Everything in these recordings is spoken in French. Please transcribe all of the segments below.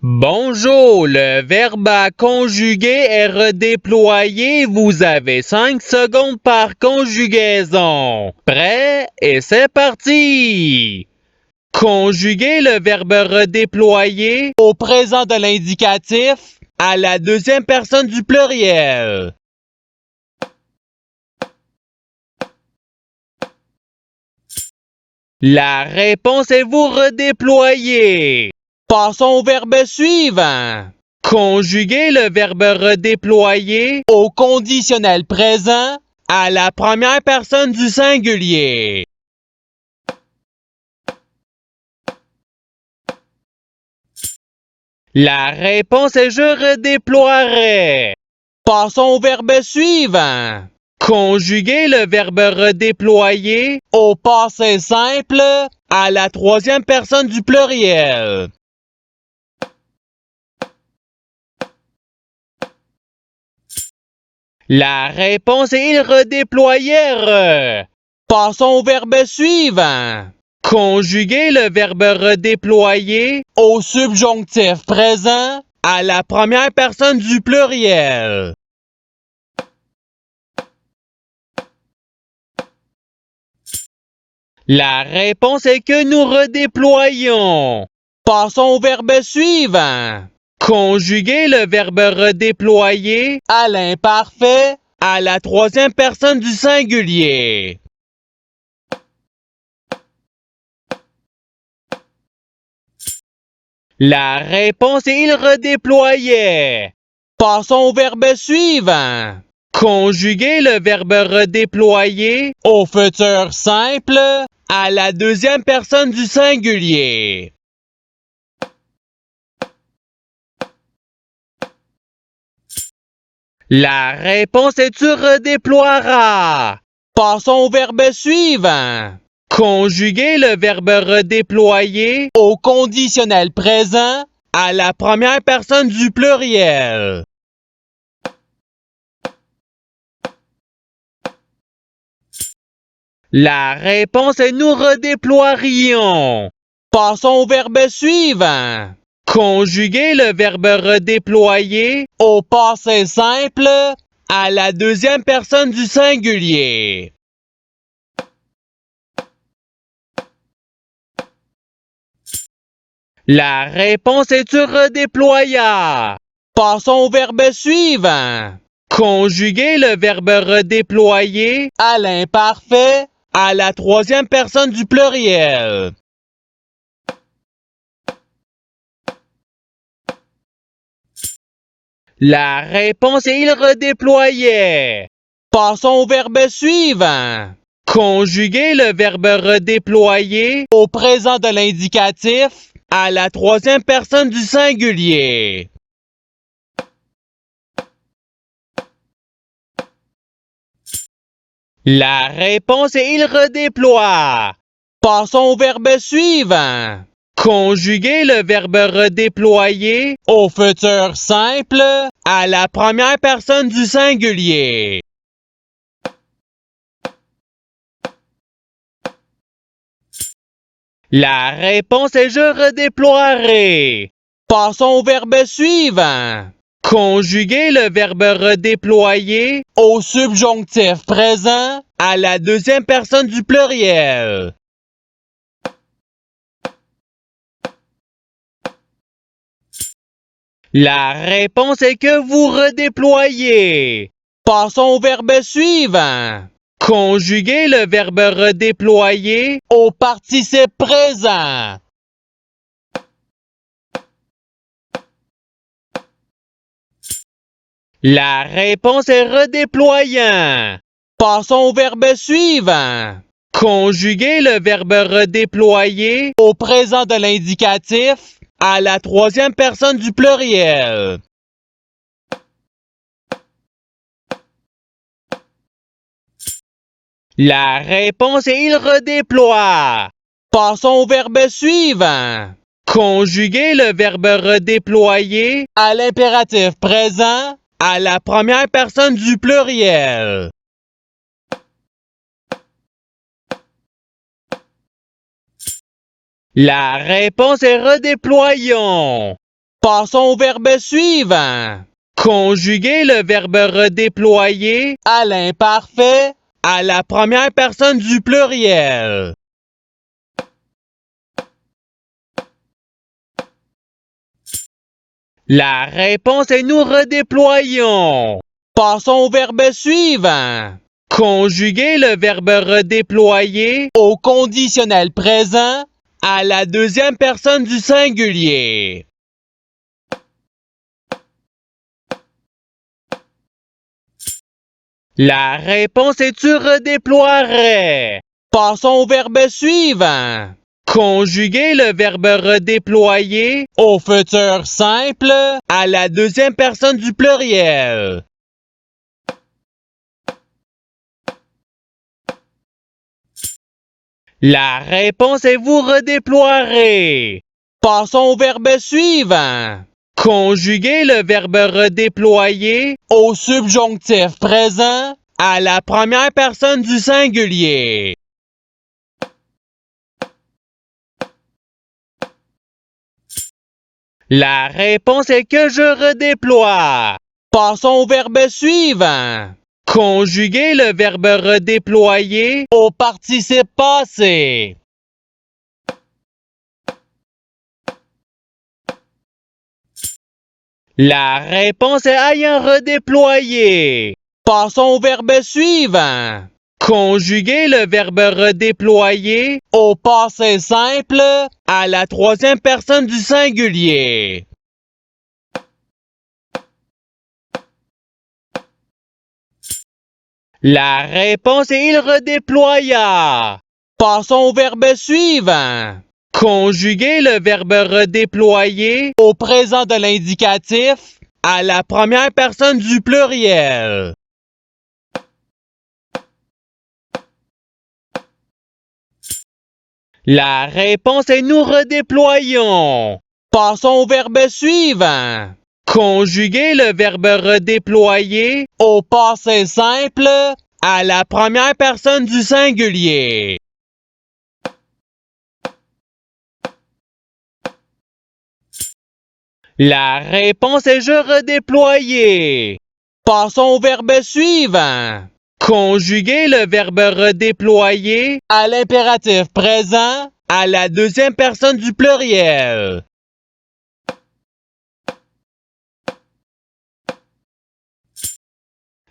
Bonjour, le verbe à conjuguer est redéployé. Vous avez 5 secondes par conjugaison. Prêt? Et c'est parti! Conjuguer le verbe redéployer au présent de l'indicatif à la deuxième personne du pluriel. La réponse est vous redéployer. Passons au verbe suivant. Conjuguer le verbe redéployer au conditionnel présent à la première personne du singulier. La réponse est je redéploierai. Passons au verbe suivant. Conjuguer le verbe redéployer au passé simple à la troisième personne du pluriel. La réponse est ils redéployèrent. Passons au verbe suivant. Conjuguer le verbe redéployer au subjonctif présent à la première personne du pluriel. La réponse est que nous redéployons. Passons au verbe suivant. Conjuguer le verbe redéployer à l'imparfait à la troisième personne du singulier. La réponse est il redéployait. Passons au verbe suivant. Conjuguer le verbe redéployer au futur simple à la deuxième personne du singulier. La réponse est tu redéploieras. Passons au verbe suivant. Conjuguer le verbe redéployer au conditionnel présent à la première personne du pluriel. La réponse est nous redéploierions. Passons au verbe suivant. Conjuguer le verbe redéployer au passé simple à la deuxième personne du singulier. La réponse est tu redéploya. Passons au verbe suivant. Conjuguer le verbe redéployer à l'imparfait à la troisième personne du pluriel. La réponse est il redéployait. Passons au verbe suivant. Conjuguer le verbe redéployer au présent de l'indicatif à la troisième personne du singulier. La réponse est il redéploie. Passons au verbe suivant. Conjuguer le verbe redéployer au futur simple à la première personne du singulier. La réponse est je redéploierai. Passons au verbe suivant. Conjuguer le verbe redéployer au subjonctif présent à la deuxième personne du pluriel. La réponse est que vous redéployez. Passons au verbe suivant. Conjuguer le verbe redéployer au participe présent. La réponse est redéployant. Passons au verbe suivant. Conjuguer le verbe redéployer au présent de l'indicatif à la troisième personne du pluriel. La réponse est il redéploie. Passons au verbe suivant. Conjuguer le verbe redéployer à l'impératif présent à la première personne du pluriel. La réponse est redéployons. Passons au verbe suivant. Conjuguer le verbe redéployer à l'imparfait à la première personne du pluriel. La réponse est nous redéployons. Passons au verbe suivant. Conjuguer le verbe redéployer au conditionnel présent à la deuxième personne du singulier. La réponse est tu redéploierais. Passons au verbe suivant. Conjuguer le verbe redéployer au futur simple à la deuxième personne du pluriel. La réponse est vous redéploierez. Passons au verbe suivant. Conjuguer le verbe redéployer au subjonctif présent à la première personne du singulier. La réponse est que je redéploie. Passons au verbe suivant. Conjuguer le verbe redéployer au participe passé. La réponse est ayant redéployé. Passons au verbe suivant. Conjuguer le verbe redéployer au passé simple à la troisième personne du singulier. La réponse est il redéploya. Passons au verbe suivant. Conjuguer le verbe redéployer au présent de l'indicatif à la première personne du pluriel. La réponse est nous redéployons. Passons au verbe suivant. Conjuguer le verbe redéployer au passé simple à la première personne du singulier. La réponse est je redéployer. Passons au verbe suivant. Conjuguer le verbe redéployer à l'impératif présent à la deuxième personne du pluriel.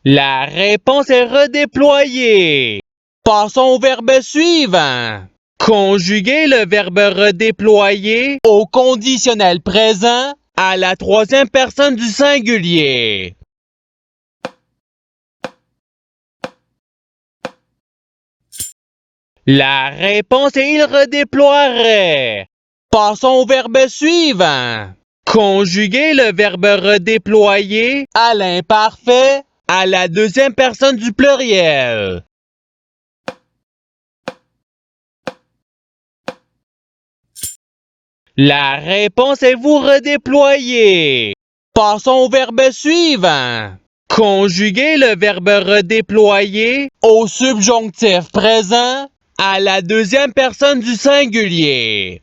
La réponse est redéployer. Passons au verbe suivant. Conjuguer le verbe redéployer au conditionnel présent à la troisième personne du singulier. La réponse est il redéploierait. Passons au verbe suivant. Conjuguer le verbe redéployer à l'imparfait à la deuxième personne du pluriel. La réponse est vous redéployer. Passons au verbe suivant. Conjuguer le verbe redéployer au subjonctif présent à la deuxième personne du singulier.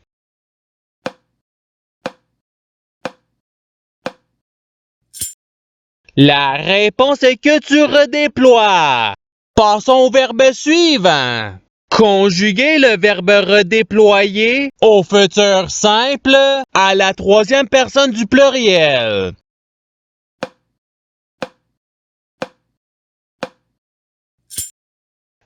La réponse est que tu redéploies. Passons au verbe suivant. Conjuguer le verbe redéployer au futur simple à la troisième personne du pluriel.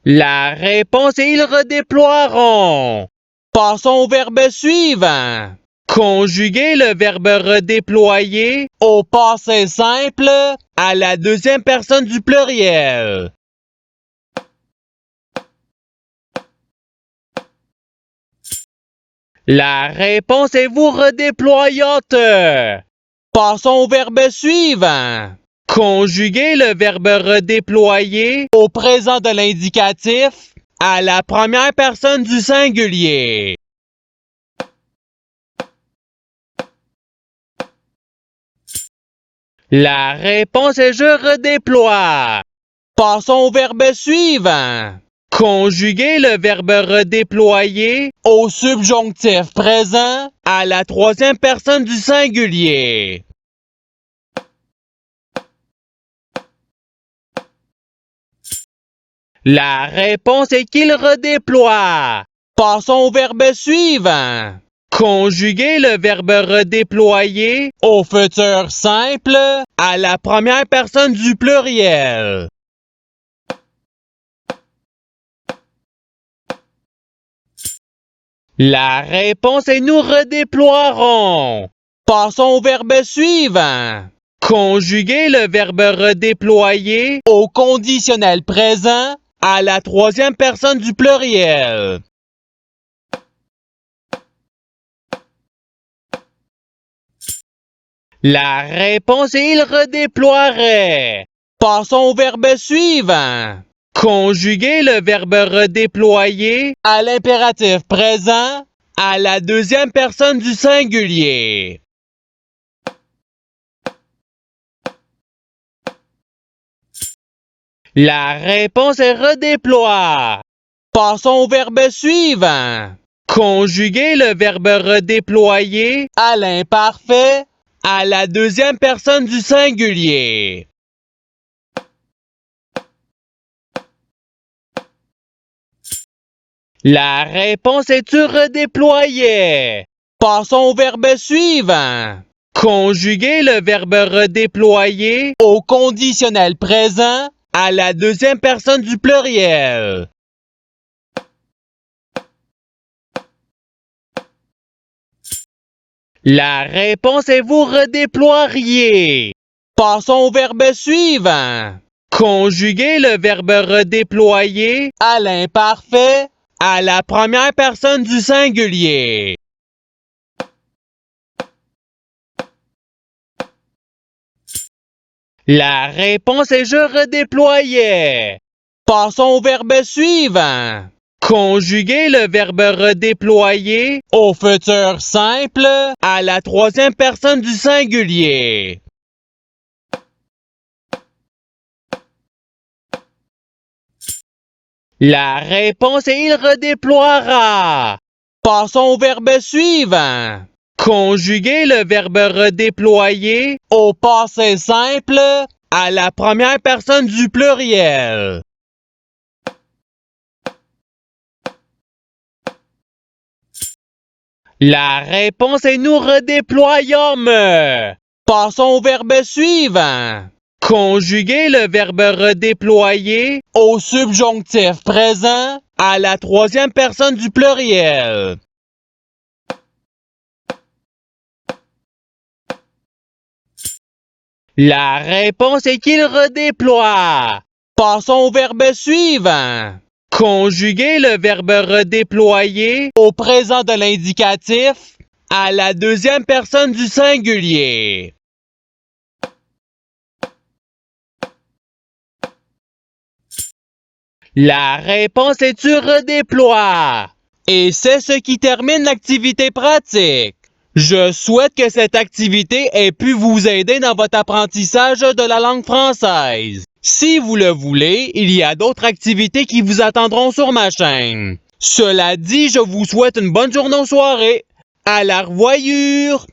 La réponse est ils redéploieront. Passons au verbe suivant. Conjuguer le verbe redéployer au passé simple à la deuxième personne du pluriel. La réponse est vous redéployante. Passons au verbe suivant. Conjuguer le verbe redéployer au présent de l'indicatif à la première personne du singulier. La réponse est je redéploie. Passons au verbe suivant. Conjuguez le verbe redéployer au subjonctif présent à la troisième personne du singulier. La réponse est qu'il redéploie. Passons au verbe suivant. Conjuguez le verbe redéployer au futur simple à la première personne du pluriel. La réponse est nous redéploierons. Passons au verbe suivant. Conjuguez le verbe redéployer au conditionnel présent à la troisième personne du pluriel. La réponse est il redéploierait. Passons au verbe suivant. Conjuguez le verbe redéployer à l'impératif présent à la deuxième personne du singulier. La réponse est redéploie. Passons au verbe suivant. Conjuguez le verbe redéployer à l'imparfait à la deuxième personne du singulier. La réponse est tu redéployais. Passons au verbe suivant. Conjuguez le verbe redéployer au conditionnel présent à la deuxième personne du pluriel. La réponse est vous redéploieriez. Passons au verbe suivant. Conjuguez le verbe redéployer à l'imparfait à la première personne du singulier. La réponse est je redéployais. Passons au verbe suivant. Conjuguez le verbe redéployer au futur simple à la troisième personne du singulier. La réponse est il redéploiera. Passons au verbe suivant. Conjuguez le verbe redéployer au passé simple à la première personne du pluriel. La réponse est nous redéployâmes. Passons au verbe suivant. Conjuguez le verbe redéployer au subjonctif présent à la troisième personne du pluriel. La réponse est qu'il redéploie. Passons au verbe suivant. Conjuguez le verbe redéployer au présent de l'indicatif à la deuxième personne du singulier. La réponse est tu redéploies. Et c'est ce qui termine l'activité pratique. Je souhaite que cette activité ait pu vous aider dans votre apprentissage de la langue française. Si vous le voulez, il y a d'autres activités qui vous attendront sur ma chaîne. Cela dit, je vous souhaite une bonne journée ou soirée. À la revoyure!